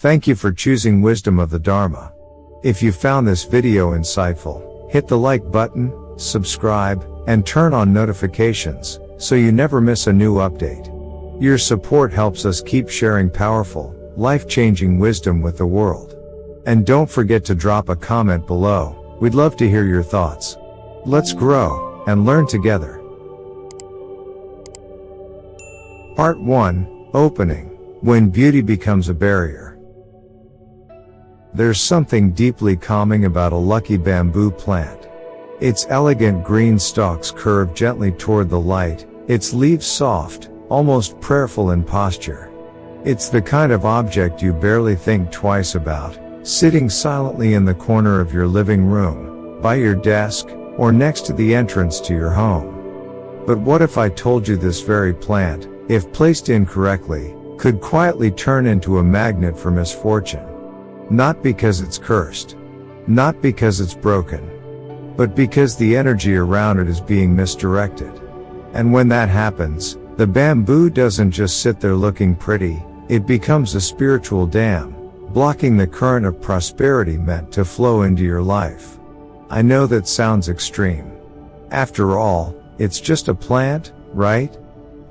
Thank you for choosing Wisdom of the Dharma. If you found this video insightful, hit the like button, subscribe, and turn on notifications so you never miss a new update. Your support helps us keep sharing powerful, life-changing wisdom with the world. And don't forget to drop a comment below. We'd love to hear your thoughts. Let's grow and learn together. Part 1, Opening, When Beauty Becomes a Barrier. There's something deeply calming about a lucky bamboo plant. Its elegant green stalks curve gently toward the light, its leaves soft, almost prayerful in posture. It's the kind of object you barely think twice about, sitting silently in the corner of your living room, by your desk, or next to the entrance to your home. But what if I told you this very plant, if placed incorrectly, could quietly turn into a magnet for misfortune? Not because it's cursed. Not because it's broken. But because the energy around it is being misdirected. And when that happens, the bamboo doesn't just sit there looking pretty, it becomes a spiritual dam, blocking the current of prosperity meant to flow into your life. I know that sounds extreme. After all, it's just a plant, right?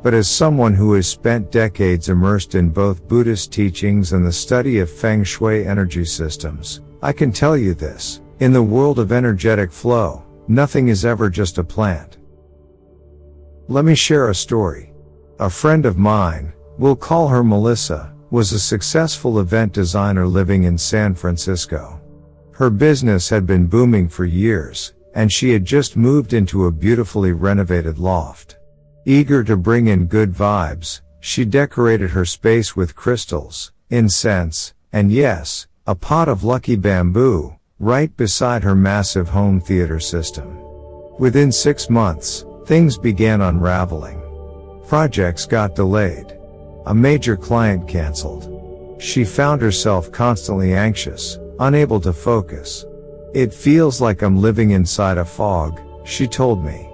But as someone who has spent decades immersed in both Buddhist teachings and the study of Feng Shui energy systems, I can tell you this: in the world of energetic flow, nothing is ever just a plant. Let me share a story. A friend of mine, we'll call her Melissa, was a successful event designer living in San Francisco. Her business had been booming for years, and she had just moved into a beautifully renovated loft. Eager to bring in good vibes, she decorated her space with crystals, incense, and yes, a pot of lucky bamboo, right beside her massive home theater system. Within 6 months, things began unraveling. Projects got delayed. A major client canceled. She found herself constantly anxious, unable to focus. "It feels like I'm living inside a fog," she told me.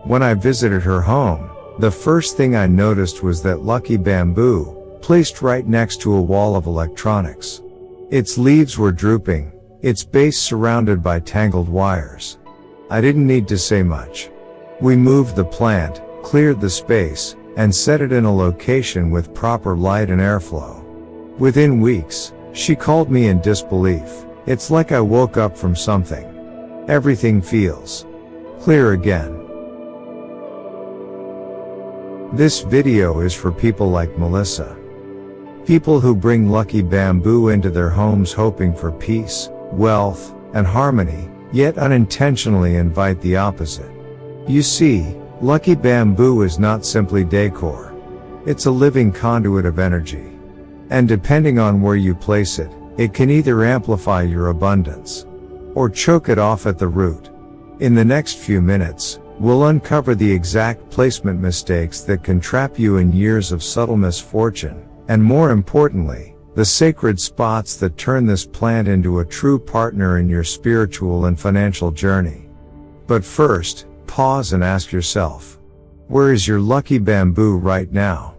When I visited her home, the first thing I noticed was that lucky bamboo, placed right next to a wall of electronics. Its leaves were drooping, its base surrounded by tangled wires. I didn't need to say much. We moved the plant, cleared the space, and set it in a location with proper light and airflow. Within weeks, she called me in disbelief. "It's like I woke up from something. Everything feels clear again." This video is for people like Melissa. People who bring lucky bamboo into their homes hoping for peace, wealth, and harmony, yet unintentionally invite the opposite. You see, lucky bamboo is not simply decor. It's a living conduit of energy. And depending on where you place it, it can either amplify your abundance or choke it off at the root. In the next few minutes, we'll uncover the exact placement mistakes that can trap you in years of subtle misfortune, and more importantly, the sacred spots that turn this plant into a true partner in your spiritual and financial journey. But first, pause and ask yourself, where is your lucky bamboo right now?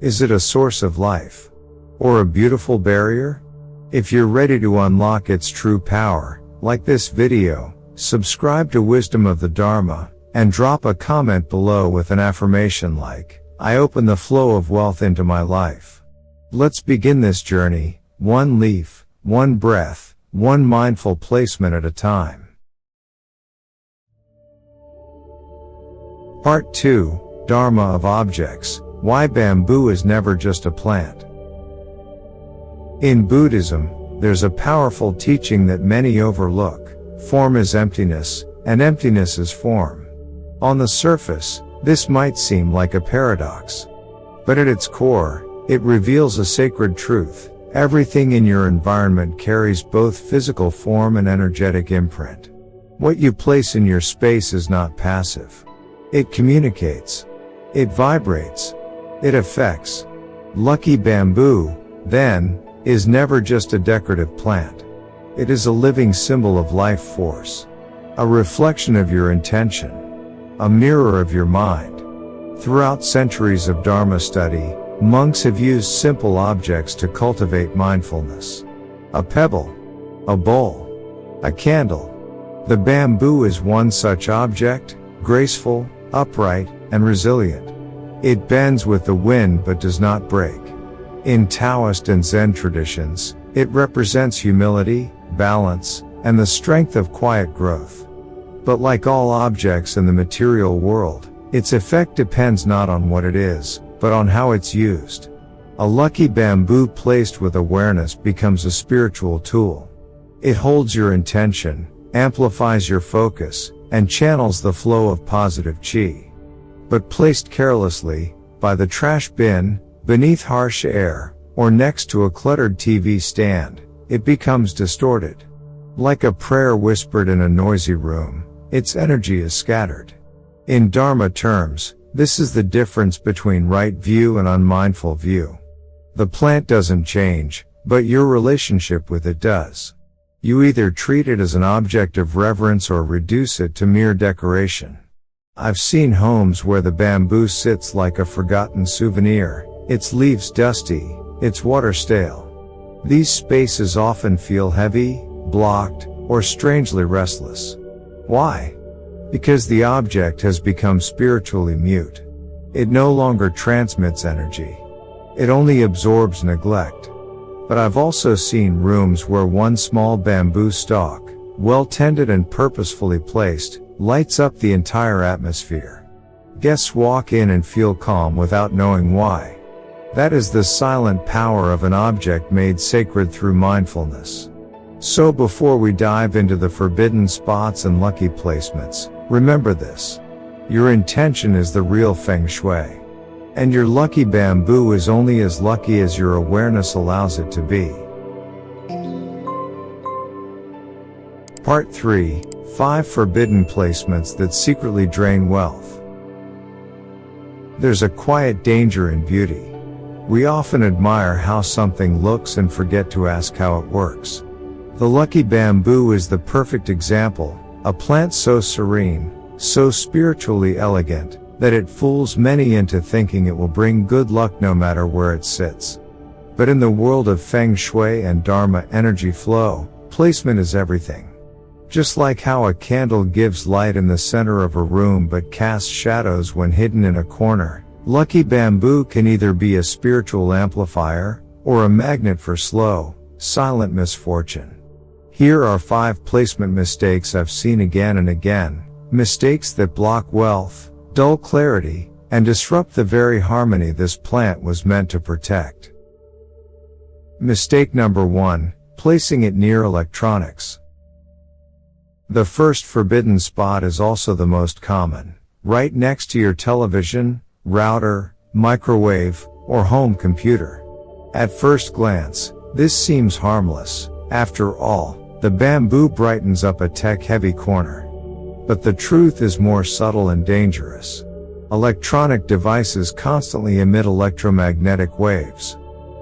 Is it a source of life? Or a beautiful barrier? If you're ready to unlock its true power, like this video, subscribe to Wisdom of the Dharma, and drop a comment below with an affirmation like, "I open the flow of wealth into my life." Let's begin this journey, one leaf, one breath, one mindful placement at a time. Part 2, Dharma of Objects, Why Bamboo is Never Just a Plant. In Buddhism, there's a powerful teaching that many overlook: form is emptiness, and emptiness is form. On the surface, this might seem like a paradox. But at its core, it reveals a sacred truth: everything in your environment carries both physical form and energetic imprint. What you place in your space is not passive. It communicates. It vibrates. It affects. Lucky bamboo, then, is never just a decorative plant. It is a living symbol of life force. A reflection of your intention. A mirror of your mind. Throughout centuries of Dharma study, monks have used simple objects to cultivate mindfulness. A pebble, a bowl, a candle. The bamboo is one such object, graceful, upright, and resilient. It bends with the wind but does not break. In Taoist and Zen traditions, it represents humility, balance, and the strength of quiet growth. But like all objects in the material world, its effect depends not on what it is, but on how it's used. A lucky bamboo placed with awareness becomes a spiritual tool. It holds your intention, amplifies your focus, and channels the flow of positive qi. But placed carelessly, by the trash bin, beneath harsh air, or next to a cluttered TV stand, it becomes distorted. Like a prayer whispered in a noisy room, its energy is scattered. In Dharma terms, this is the difference between right view and unmindful view. The plant doesn't change, but your relationship with it does. You either treat it as an object of reverence or reduce it to mere decoration. I've seen homes where the bamboo sits like a forgotten souvenir, its leaves dusty, its water stale. These spaces often feel heavy, blocked, or strangely restless. Why? Because the object has become spiritually mute. It no longer transmits energy. It only absorbs neglect. But I've also seen rooms where one small bamboo stalk, well tended and purposefully placed, lights up the entire atmosphere. Guests walk in and feel calm without knowing why. That is the silent power of an object made sacred through mindfulness. So before we dive into the forbidden spots and lucky placements, remember this. Your intention is the real Feng Shui. And your lucky bamboo is only as lucky as your awareness allows it to be. Part 3. 5 Forbidden Placements That Secretly Drain Wealth. There's a quiet danger in beauty. We often admire how something looks and forget to ask how it works. The lucky bamboo is the perfect example, a plant so serene, so spiritually elegant, that it fools many into thinking it will bring good luck no matter where it sits. But in the world of Feng Shui and Dharma energy flow, placement is everything. Just like how a candle gives light in the center of a room but casts shadows when hidden in a corner, lucky bamboo can either be a spiritual amplifier, or a magnet for slow, silent misfortune. Here are 5 placement mistakes I've seen again and again, mistakes that block wealth, dull clarity, and disrupt the very harmony this plant was meant to protect. Mistake number 1, placing it near electronics. The first forbidden spot is also the most common, right next to your television, router, microwave, or home computer. At first glance, this seems harmless. After all, the bamboo brightens up a tech-heavy corner. But the truth is more subtle and dangerous. Electronic devices constantly emit electromagnetic waves.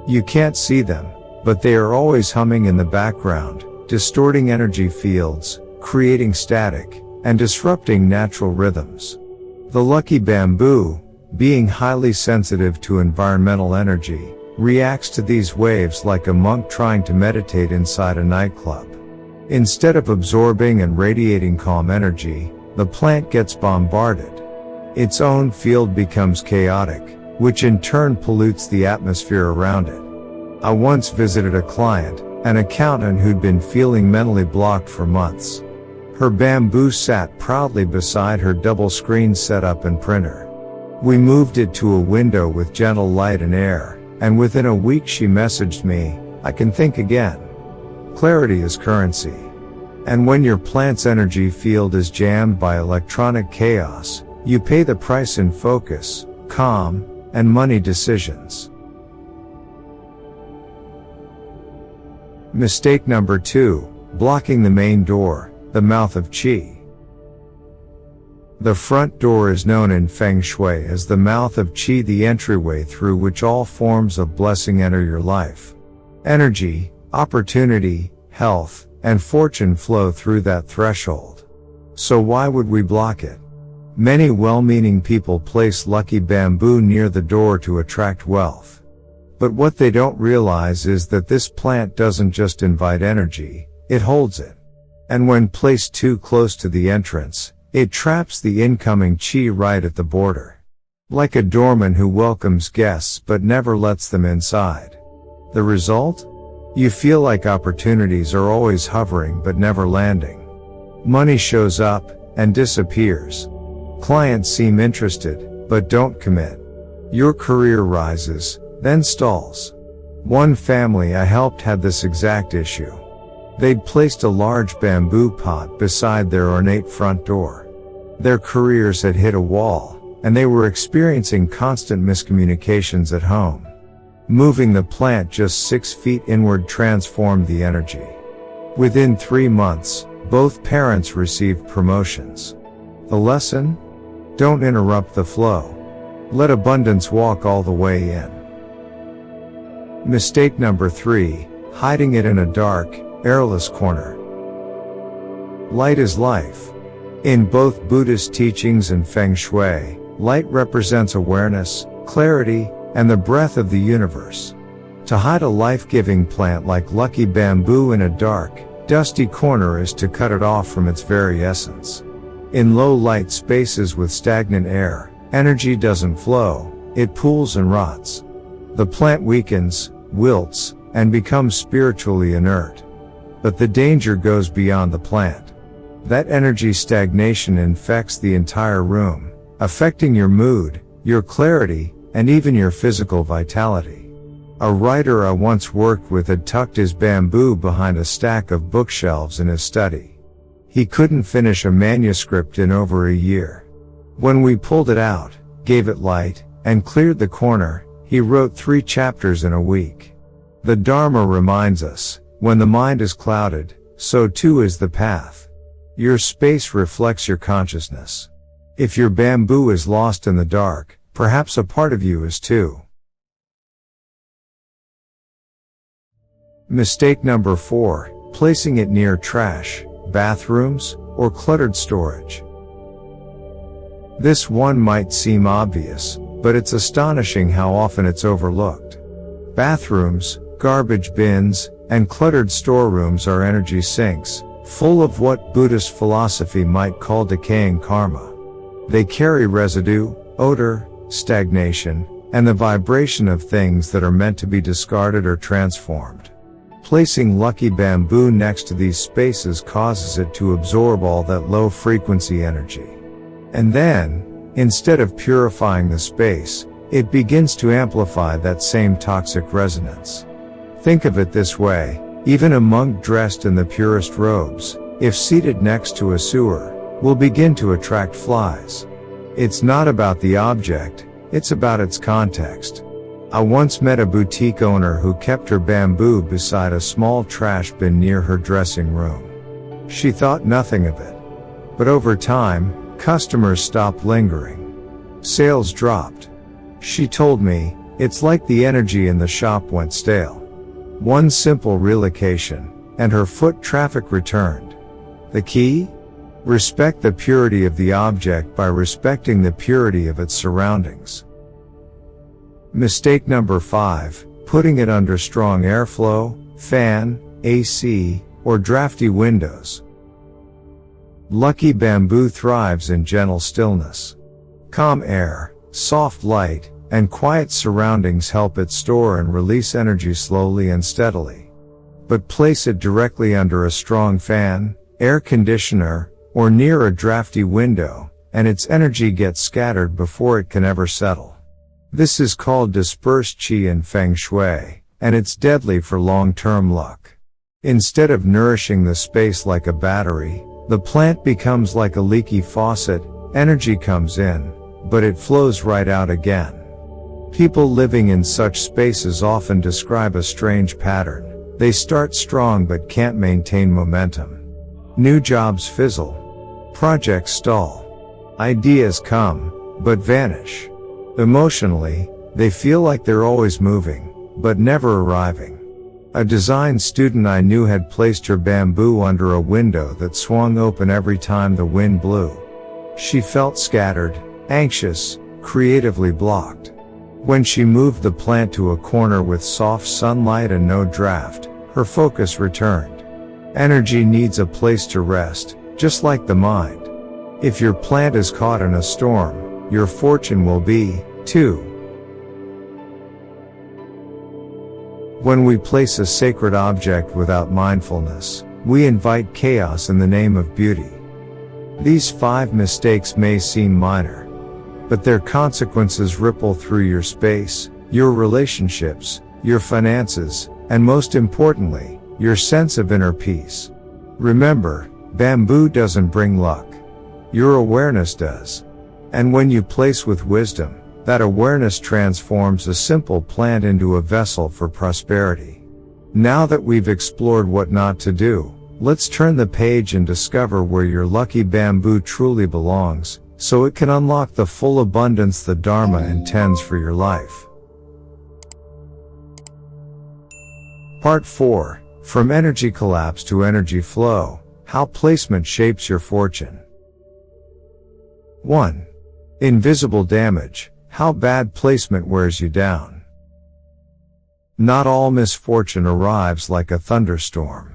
You can't see them, but they are always humming in the background, distorting energy fields, creating static, and disrupting natural rhythms. The lucky bamboo, being highly sensitive to environmental energy, reacts to these waves like a monk trying to meditate inside a nightclub. Instead of absorbing and radiating calm energy, the plant gets bombarded. Its own field becomes chaotic, which in turn pollutes the atmosphere around it. I once visited a client, an accountant who'd been feeling mentally blocked for months. Her bamboo sat proudly beside her double-screen setup and printer. We moved it to a window with gentle light and air, and within a week she messaged me, "I can think again." Clarity is currency. And when your plant's energy field is jammed by electronic chaos, you pay the price in focus, calm, and money decisions. Mistake number 2, blocking the main door, the mouth of qi. The front door is known in Feng Shui as the mouth of qi, the entryway through which all forms of blessing enter your life. Energy, opportunity, health, and fortune flow through that threshold. So why would we block it? Many well-meaning people place lucky bamboo near the door to attract wealth. But what they don't realize is that this plant doesn't just invite energy, it holds it. And when placed too close to the entrance, it traps the incoming chi right at the border. Like a doorman who welcomes guests but never lets them inside. The result? You feel like opportunities are always hovering but never landing. Money shows up and disappears. Clients seem interested but don't commit. Your career rises, then stalls. One family I helped had this exact issue. They'd placed a large bamboo pot beside their ornate front door. Their careers had hit a wall, and they were experiencing constant miscommunications at home. Moving the plant just 6 feet inward transformed the energy. Within 3 months, both parents received promotions. The lesson? Don't interrupt the flow. Let abundance walk all the way in. Mistake number 3, hiding it in a dark, airless corner. Light is life. In both Buddhist teachings and Feng Shui, light represents awareness, clarity, and the breath of the universe. To hide a life-giving plant like lucky bamboo in a dark, dusty corner is to cut it off from its very essence. In low-light spaces with stagnant air, energy doesn't flow, it pools and rots. The plant weakens, wilts, and becomes spiritually inert. But the danger goes beyond the plant. That energy stagnation infects the entire room, affecting your mood, your clarity, and even your physical vitality. A writer I once worked with had tucked his bamboo behind a stack of bookshelves in his study. He couldn't finish a manuscript in over a year. When we pulled it out, gave it light, and cleared the corner, he wrote 3 chapters in a week. The Dharma reminds us, when the mind is clouded, so too is the path. Your space reflects your consciousness. If your bamboo is lost in the dark, perhaps a part of you is too. Mistake number 4, placing it near trash, bathrooms, or cluttered storage. This one might seem obvious, but it's astonishing how often it's overlooked. Bathrooms, garbage bins, and cluttered storerooms are energy sinks, full of what Buddhist philosophy might call decaying karma. They carry residue, odor, stagnation, and the vibration of things that are meant to be discarded or transformed. Placing lucky bamboo next to these spaces causes it to absorb all that low-frequency energy. And then, instead of purifying the space, it begins to amplify that same toxic resonance. Think of it this way, even a monk dressed in the purest robes, if seated next to a sewer, will begin to attract flies. It's not about the object, it's about its context. I once met a boutique owner who kept her bamboo beside a small trash bin near her dressing room. She thought nothing of it. But over time, customers stopped lingering. Sales dropped. She told me, it's like the energy in the shop went stale. One simple relocation, and her foot traffic returned. The key? Respect the purity of the object by respecting the purity of its surroundings. Mistake number 5, putting it under strong airflow, fan, AC, or drafty windows. Lucky bamboo thrives in gentle stillness. Calm air, soft light, and quiet surroundings help it store and release energy slowly and steadily. But place it directly under a strong fan, air conditioner, or near a drafty window, and its energy gets scattered before it can ever settle. This is called dispersed qi in Feng Shui, and it's deadly for long-term luck. Instead of nourishing the space like a battery, the plant becomes like a leaky faucet, energy comes in, but it flows right out again. People living in such spaces often describe a strange pattern. They start strong but can't maintain momentum. New jobs fizzle. Projects stall. Ideas come, but vanish. Emotionally, they feel like they're always moving, but never arriving. A design student I knew had placed her bamboo under a window that swung open every time the wind blew. She felt scattered, anxious, creatively blocked. When she moved the plant to a corner with soft sunlight and no draft, her focus returned. Energy needs a place to rest, just like the mind. If your plant is caught in a storm, your fortune will be, too. When we place a sacred object without mindfulness, we invite chaos in the name of beauty. These 5 mistakes may seem minor, but their consequences ripple through your space, your relationships, your finances, and most importantly, your sense of inner peace. Remember, bamboo doesn't bring luck. Your awareness does. And when you place with wisdom, that awareness transforms a simple plant into a vessel for prosperity. Now that we've explored what not to do, let's turn the page and discover where your lucky bamboo truly belongs, so it can unlock the full abundance the Dharma intends for your life. Part 4. From energy collapse to energy flow, how placement shapes your fortune. 1. Invisible damage, how bad placement wears you down. Not all misfortune arrives like a thunderstorm.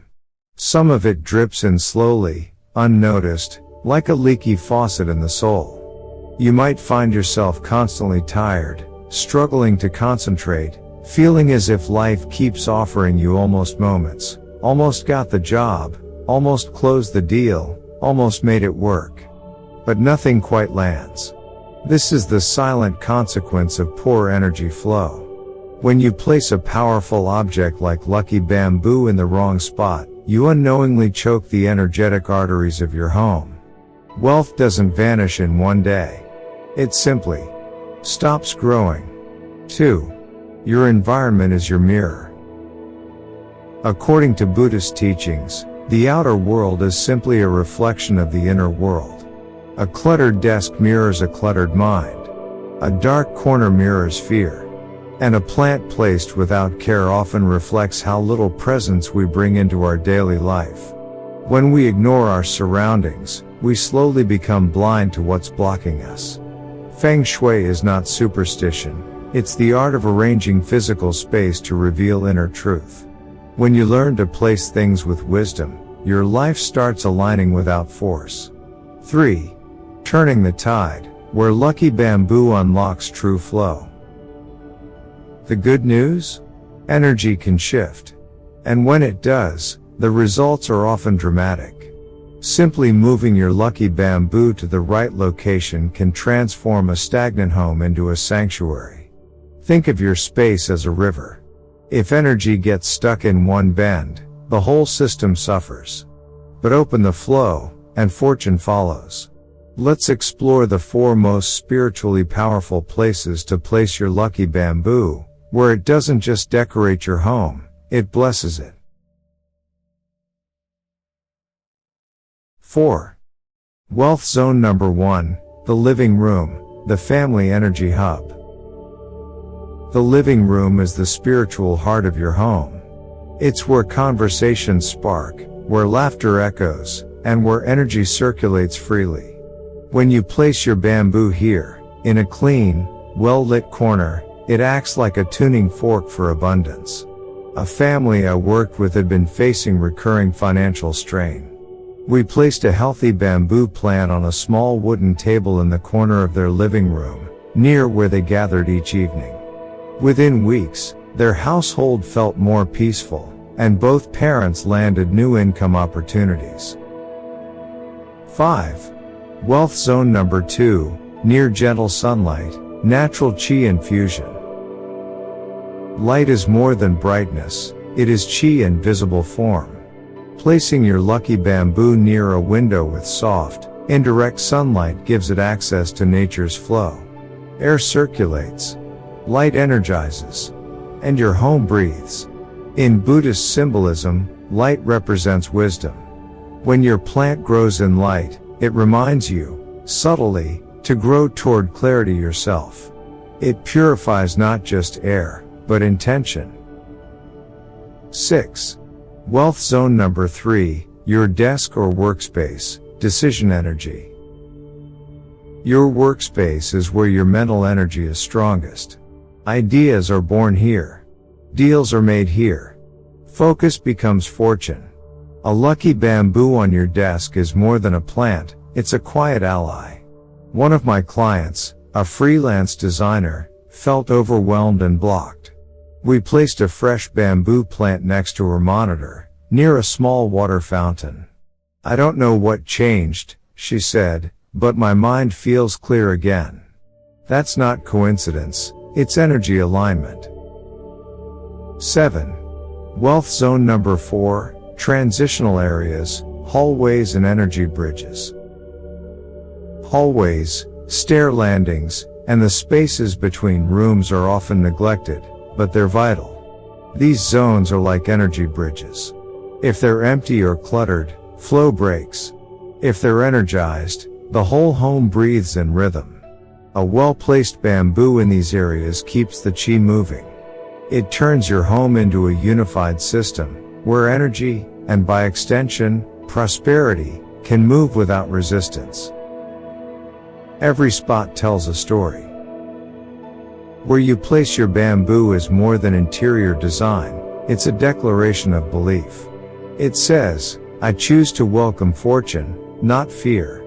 Some of it drips in slowly, unnoticed, like a leaky faucet in the soul. You might find yourself constantly tired, struggling to concentrate, feeling as if life keeps offering you almost moments, almost got the job, almost closed the deal, almost made it work. But nothing quite lands. This is the silent consequence of poor energy flow. When you place a powerful object like lucky bamboo in the wrong spot, you unknowingly choke the energetic arteries of your home. Wealth doesn't vanish in one day. It simply stops growing. 2. Your environment is your mirror. According to Buddhist teachings, the outer world is simply a reflection of the inner world. A cluttered desk mirrors a cluttered mind. A dark corner mirrors fear. And a plant placed without care often reflects how little presence we bring into our daily life. When we ignore our surroundings, we slowly become blind to what's blocking us. Feng Shui is not superstition, it's the art of arranging physical space to reveal inner truth. When you learn to place things with wisdom, your life starts aligning without force. 3. Turning the tide, where lucky bamboo unlocks true flow. The good news? Energy can shift. And when it does, the results are often dramatic. Simply moving your lucky bamboo to the right location can transform a stagnant home into a sanctuary. Think of your space as a river. If energy gets stuck in one bend, the whole system suffers. But open the flow, and fortune follows. Let's explore the 4 most spiritually powerful places to place your lucky bamboo, where it doesn't just decorate your home, it blesses it. 4. Wealth zone number 1, the living room, the family energy hub. The living room is the spiritual heart of your home. It's where conversations spark, where laughter echoes, and where energy circulates freely. When you place your bamboo here, in a clean, well-lit corner, it acts like a tuning fork for abundance. A family I worked with had been facing recurring financial strain. We placed a healthy bamboo plant on a small wooden table in the corner of their living room, near where they gathered each evening. Within weeks, their household felt more peaceful, and both parents landed new income opportunities. 5. Wealth zone number 2, near gentle sunlight, natural chi infusion. Light is more than brightness, it is chi in visible form. Placing your lucky bamboo near a window with soft, indirect sunlight gives it access to nature's flow. Air circulates, light energizes, and your home breathes. In Buddhist symbolism, light represents wisdom. When your plant grows in light, it reminds you, subtly, to grow toward clarity yourself. It purifies not just air, but intention. 6. Wealth zone number 3, your desk or workspace, decision energy. Your workspace is where your mental energy is strongest. Ideas are born here. Deals are made here. Focus becomes fortune. A lucky bamboo on your desk is more than a plant, it's a quiet ally. One of my clients, a freelance designer, felt overwhelmed and blocked. We placed a fresh bamboo plant next to her monitor, near a small water fountain. I don't know what changed, she said, but my mind feels clear again. That's not coincidence, it's energy alignment. 7. Wealth zone number 4, transitional areas, hallways and energy bridges. Hallways, stair landings, and the spaces between rooms are often neglected, but they're vital. These zones are like energy bridges. If they're empty or cluttered, flow breaks. If they're energized, the whole home breathes in rhythm. A well-placed bamboo in these areas keeps the chi moving. It turns your home into a unified system, where energy, and by extension, prosperity, can move without resistance. Every spot tells a story. Where you place your bamboo is more than interior design, it's a declaration of belief. It says, I choose to welcome fortune, not fear.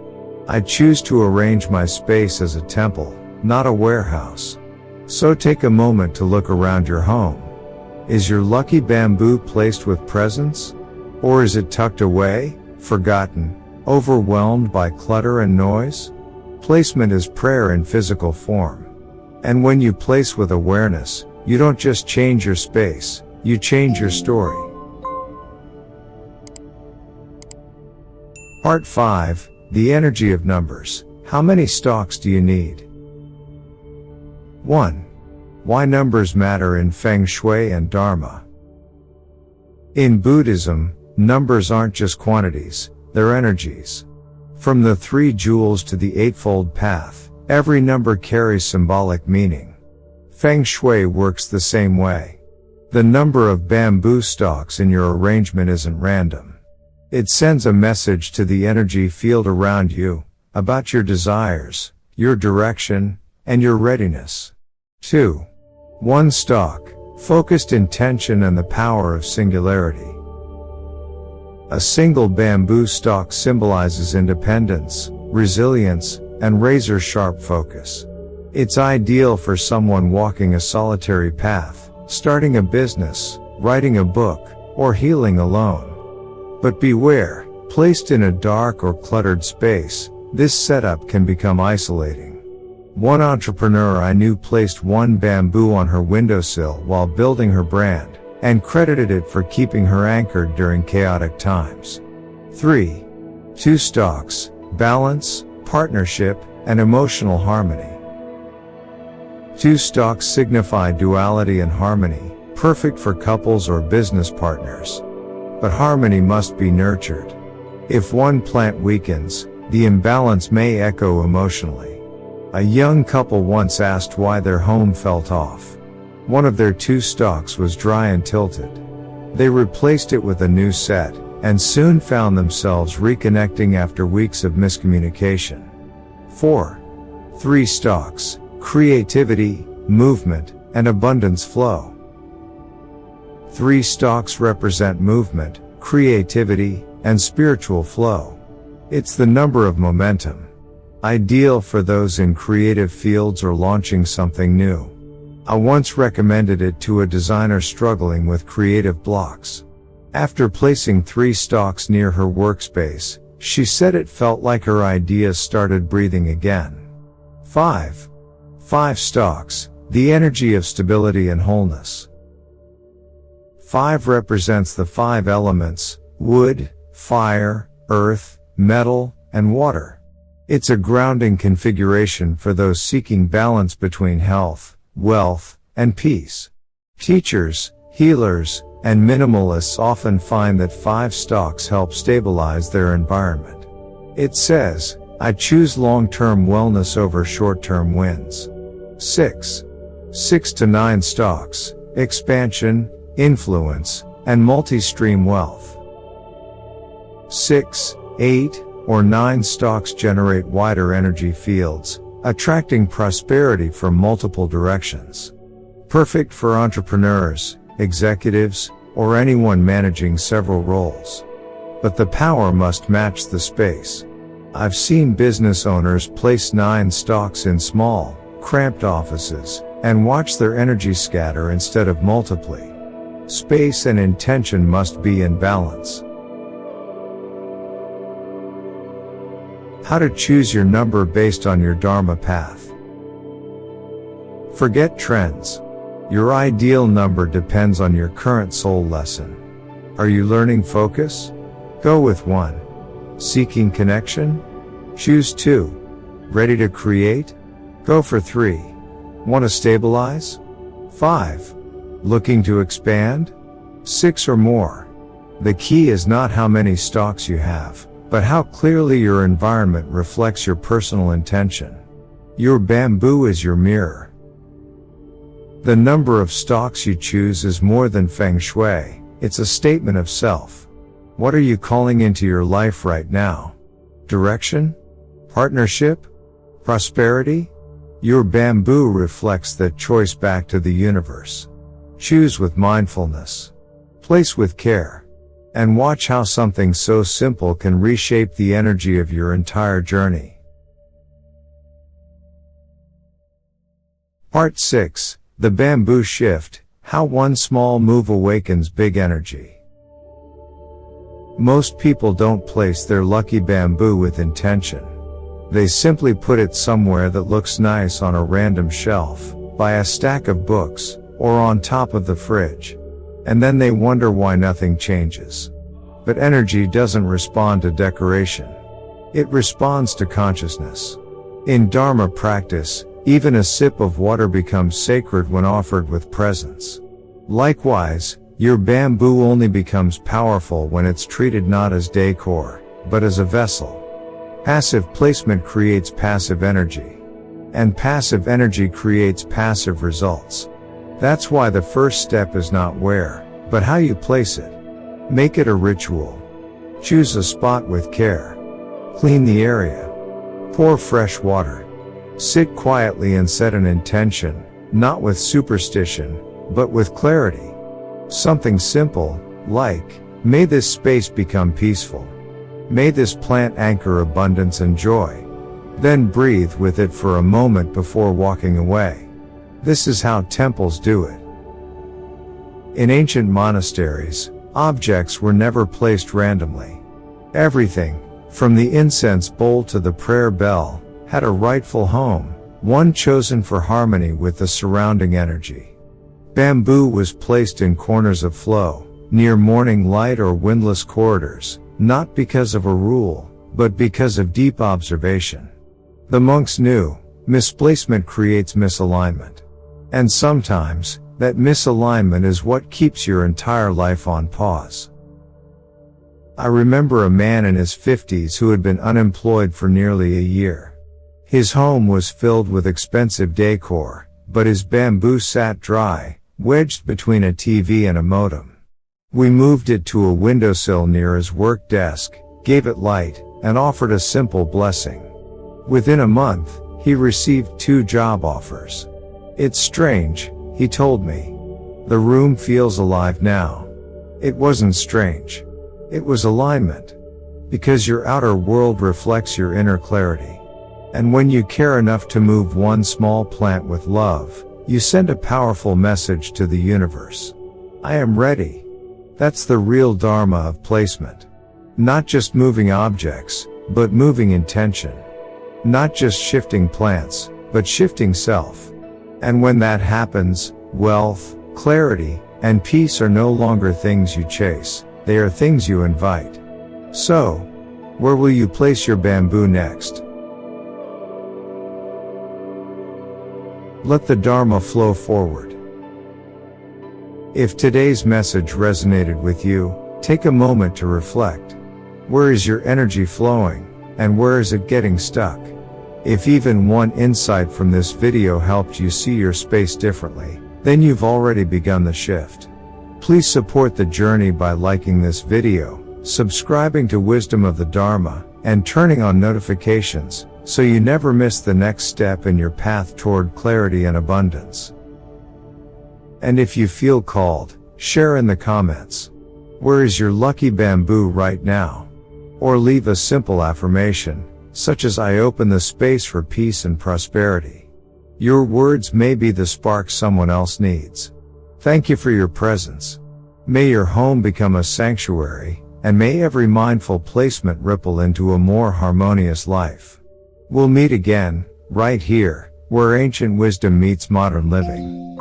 I choose to arrange my space as a temple, not a warehouse. So take a moment to look around your home. Is your lucky bamboo placed with presence? Or is it tucked away, forgotten, overwhelmed by clutter and noise? Placement is prayer in physical form. And when you place with awareness, you don't just change your space, you change your story. Part 5, the energy of numbers. How many stalks do you need? 1. Why numbers matter in Feng Shui and Dharma. In Buddhism, numbers aren't just quantities, they're energies. From the 3 jewels to the Eightfold Path, every number carries symbolic meaning. Feng Shui works the same way. The number of bamboo stalks in your arrangement isn't random. It sends a message to the energy field around you, about your desires, your direction, and your readiness. 2. 1 stalk, focused intention and the power of singularity. A single bamboo stalk symbolizes independence, resilience, and razor-sharp focus. It's ideal for someone walking a solitary path, starting a business, writing a book, or healing alone. But beware, placed in a dark or cluttered space, this setup can become isolating. One entrepreneur I knew placed 1 bamboo on her windowsill while building her brand, and credited it for keeping her anchored during chaotic times. 3. 2 stalks, balance, partnership, and emotional harmony. 2 stalks signify duality and harmony, perfect for couples or business partners. But harmony must be nurtured. If one plant weakens, the imbalance may echo emotionally. A young couple once asked why their home felt off. One of their 2 stalks was dry and tilted. They replaced it with a new set, and soon found themselves reconnecting after weeks of miscommunication. 4. 3 stalks, creativity, movement, and abundance flow. 3 stalks represent movement, creativity, and spiritual flow. It's the number of momentum. Ideal for those in creative fields or launching something new. I once recommended it to a designer struggling with creative blocks. After placing 3 stalks near her workspace, she said it felt like her ideas started breathing again. 5. 5 stalks, the energy of stability and wholeness. 5 represents the 5 elements, wood, fire, earth, metal, and water. It's a grounding configuration for those seeking balance between health, wealth, and peace. Teachers, healers, and minimalists often find that 5 stalks help stabilize their environment. It says, I choose long-term wellness over short-term wins. 6. 6 to 9 stalks, expansion, influence, and multi-stream wealth. 6, 8, or 9 stalks generate wider energy fields, attracting prosperity from multiple directions. Perfect for entrepreneurs, executives, or anyone managing several roles. But the power must match the space. I've seen business owners place 9 stalks in small, cramped offices, and watch their energy scatter instead of multiply. Space and intention must be in balance. How to choose your number based on your Dharma path. Forget trends. Your ideal number depends on your current soul lesson. Are you learning focus? Go with 1. Seeking connection? Choose 2. Ready to create? Go for 3. Want to stabilize? 5. Looking to expand? 6 or more. The key is not how many stalks you have, but how clearly your environment reflects your personal intention. Your bamboo is your mirror. The number of stalks you choose is more than Feng Shui, it's a statement of self. What are you calling into your life right now? Direction? Partnership? Prosperity? Your bamboo reflects that choice back to the universe. Choose with mindfulness. Place with care. And watch how something so simple can reshape the energy of your entire journey. Part 6. The Bamboo Shift, How One Small Move Awakens Big Energy. Most people don't place their lucky bamboo with intention. They simply put it somewhere that looks nice on a random shelf, by a stack of books, or on top of the fridge. And then they wonder why nothing changes. But energy doesn't respond to decoration. It responds to consciousness. In Dharma practice, even a sip of water becomes sacred when offered with presence. Likewise, your bamboo only becomes powerful when it's treated not as decor, but as a vessel. Passive placement creates passive energy. And passive energy creates passive results. That's why the first step is not where, but how you place it. Make it a ritual. Choose a spot with care. Clean the area. Pour fresh water. Sit quietly and set an intention, not with superstition, but with clarity. Something simple, like, may this space become peaceful. May this plant anchor abundance and joy. Then breathe with it for a moment before walking away. This is how temples do it. In ancient monasteries, objects were never placed randomly. Everything, from the incense bowl to the prayer bell, had a rightful home, one chosen for harmony with the surrounding energy. Bamboo was placed in corners of flow, near morning light or windless corridors, not because of a rule, but because of deep observation. The monks knew, misplacement creates misalignment. And sometimes, that misalignment is what keeps your entire life on pause. I remember a man in his 50s who had been unemployed for nearly a year. His home was filled with expensive decor, but his bamboo sat dry, wedged between a TV and a modem. We moved it to a windowsill near his work desk, gave it light, and offered a simple blessing. Within a month, he received 2 job offers. It's strange, he told me. The room feels alive now. It wasn't strange. It was alignment. Because your outer world reflects your inner clarity. And when you care enough to move one small plant with love, you send a powerful message to the universe. I am ready. That's the real Dharma of placement. Not just moving objects, but moving intention. Not just shifting plants, but shifting self. And when that happens, wealth, clarity, and peace are no longer things you chase, they are things you invite. So, where will you place your bamboo next? Let the Dharma flow forward. If today's message resonated with you, take a moment to reflect. Where is your energy flowing, and where is it getting stuck? If even one insight from this video helped you see your space differently, then you've already begun the shift. Please support the journey by liking this video, subscribing to Wisdom of the Dharma, and turning on notifications, so you never miss the next step in your path toward clarity and abundance. And if you feel called, share in the comments. Where is your lucky bamboo right now? Or leave a simple affirmation, such as I open the space for peace and prosperity. Your words may be the spark someone else needs. Thank you for your presence. May your home become a sanctuary, and may every mindful placement ripple into a more harmonious life. We'll meet again, right here, where ancient wisdom meets modern living.